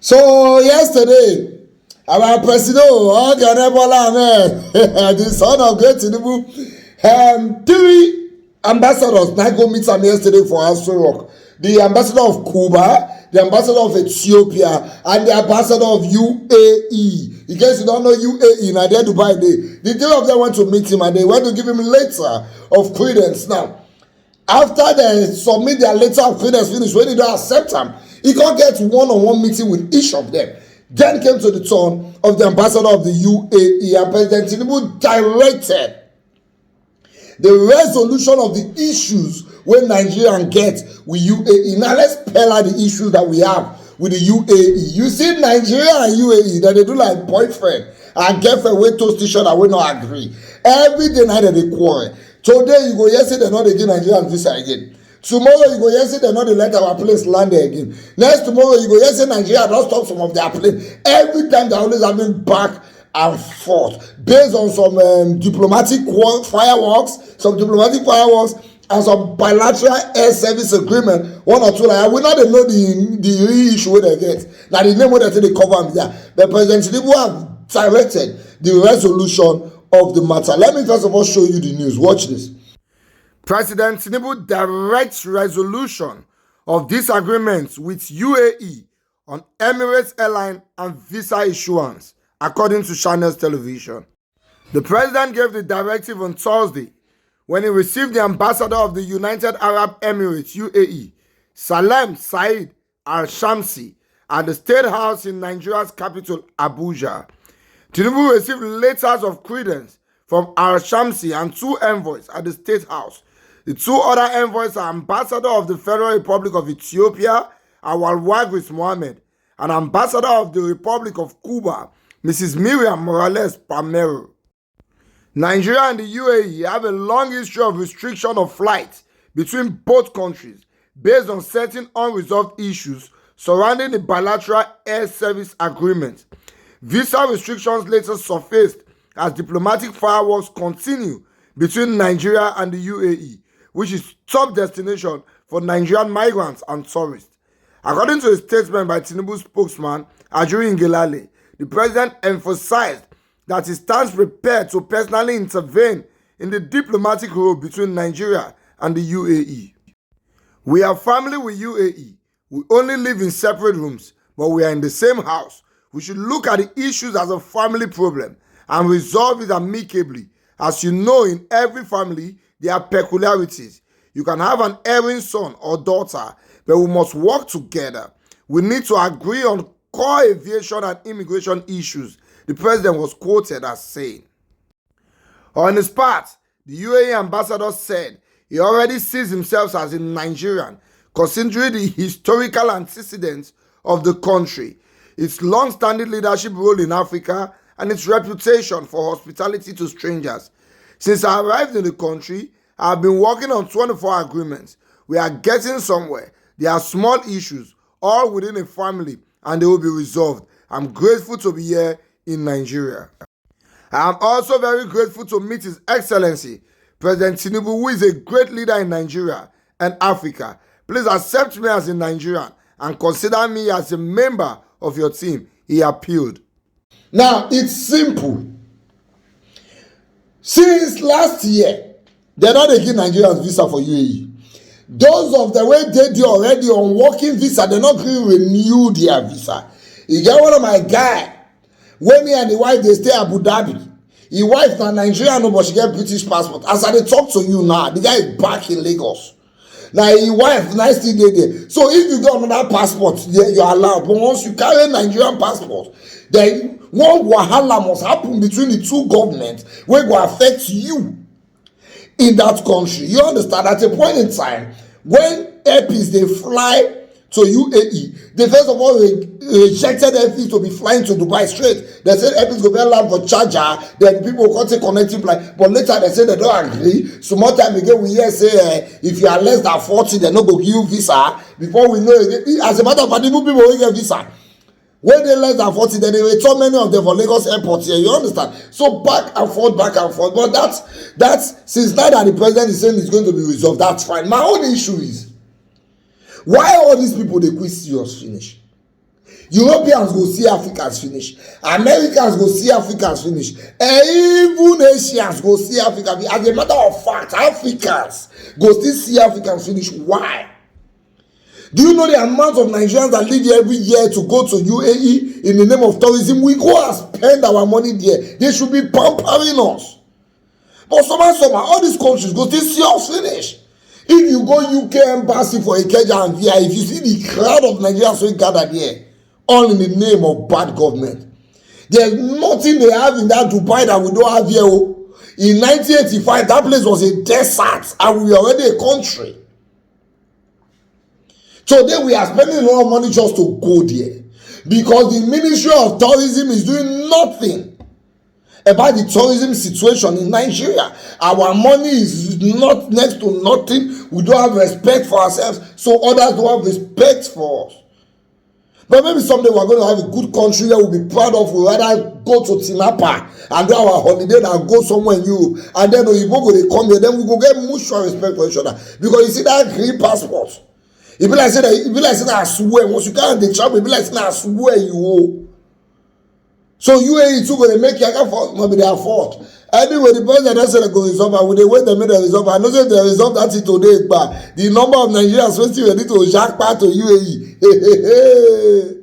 So yesterday, our president, the son of great Tinubu, three ambassadors now go meet him yesterday for Aso Rock. The ambassador of Cuba, the ambassador of Ethiopia, and the ambassador of UAE. In case you don't know UAE, now they're Dubai. The three of them went to meet him and they went to give him a letter of credence. Now, after they submit their letter of credence finish, when they don't accept him, he can't get one-on-one meeting with each of them. Then came to the turn of the ambassador of the UAE, and President Tinubu directed the resolution of the issues when Nigeria get with UAE. Now let's spell out the issues that we have with the UAE. You see, Nigeria and UAE, that they do like boyfriend and girlfriend wey toast each other wey no agree. Every day night they quarrel. Today you go hear say dem no dey give Nigerian visa again. Tomorrow you go hear say dem no dey let our place land there again. Next tomorrow you go hear say Nigeria don stop some of their plane. Every time they always having back and forth based on some diplomatic fireworks, and some bilateral air service agreement, one or two like that. We not dey know the real issue wey dem get. Na the name wey dem say dey cover am there. But President Tinubu have directed the resolution of the matter. Let me first of all show you the news. Watch this. President Tinubu directs resolution of disagreements with UAE on Emirates Airline and visa issuance, according to Channels Television. The president gave the directive on Thursday when he received the ambassador of the United Arab Emirates, UAE, Salem Said Al-Shamsi, at the State House in Nigeria's capital, Abuja. Tinubu received letters of credence from Al-Shamsi and two envoys at the State House. The two other envoys are Ambassador of the Federal Republic of Ethiopia, Awal Wagris Mohammed, and Ambassador of the Republic of Cuba, Mrs. Miriam Morales Palmero. Nigeria and the UAE have a long history of restriction of flights between both countries based on certain unresolved issues surrounding the bilateral air service agreement. Visa restrictions later surfaced as diplomatic fireworks continue between Nigeria and the UAE, which is top destination for Nigerian migrants and tourists. According to a statement by Tinubu's spokesman, Ajuri Ngelale, the president emphasized that he stands prepared to personally intervene in the diplomatic role between Nigeria and the UAE. We are family with UAE. We only live in separate rooms, but we are in the same house. We should look at the issues as a family problem and resolve it amicably. As you know, in every family, there are peculiarities. You can have an erring son or daughter, but we must work together. We need to agree on core aviation and immigration issues, the president was quoted as saying. On his part, the UAE ambassador said he already sees himself as a Nigerian, considering the historical antecedents of the country, its long-standing leadership role in Africa, and its reputation for hospitality to strangers. Since I arrived in the country, I have been working on 24 agreements. We are getting somewhere. There are small issues, all within a family, and they will be resolved. I'm grateful to be here in Nigeria. I am also very grateful to meet His Excellency, President Tinubu, who is a great leader in Nigeria and Africa. Please accept me as a Nigerian and consider me as a member of your team, he appealed. Now, it's simple. Since last year, they're not taking Nigerians visa for UAE. Those of the way they did already on working visa, they're not going to renew their visa. You get one of my guy, when me and the wife, they stay Abu Dhabi. His wife na Nigerian, but she get British passport. As I talk to you now, the guy is back in Lagos. Now, his wife, nice thing there. So if you got another passport, you're allowed. But once you carry a Nigerian passport, then one wahala must happen between the two governments where will affect you in that country. You understand? At a point in time, when airplanes they fly to UAE, they first of all rejected airplanes to be flying to Dubai straight. They said airplanes go be land for charger, then people will can't take connecting flight. But later they said they don't agree. So more time again we hear say if you are less than 40, they no go give you visa. Before we know it, as a matter of fact, people will get visa. When they less than 40, then they return many of them for Lagos airport here. You understand? So back and forth. But that's since now that the president is saying it's going to be resolved, that's fine. My own issue is why all these people they quit serious finish. Europeans go see Africans finish, Americans go see Africans finish, and even Asians go see Africans. As a matter of fact, Africans go still see Africans finish. Why? Do you know the amount of Nigerians that live here every year to go to UAE in the name of tourism? We go and spend our money there. They should be pampering us. But somehow, all these countries go still see us finish. If you go UK embassy for Ikeja and VI, if you see the crowd of Nigerians who gathered here, all in the name of bad government. There's nothing they have in that Dubai that we don't have here. In 1985, that place was a desert and we were already a country. Today, we are spending a lot of money just to go there because the Ministry of Tourism is doing nothing about the tourism situation in Nigeria. Our money is not next to nothing. We don't have respect for ourselves, so others don't have respect for us. But maybe someday we're going to have a good country that we'll be proud of. We'll rather go to Tinapa and do our holiday than go somewhere in Europe. And then we go they come here, then we go get mutual respect for each other. Because you see that green passport. It be like say that I swear. Once you can't the travel, it be like say that I swear you owe. So UAE too going to make your fault, maybe their fault. Anyway, the president that said they go resolve, and when they wait a minute to resolve, I know say they resolve that thing today, but the number of Nigerians still ready to jackpot to UAE.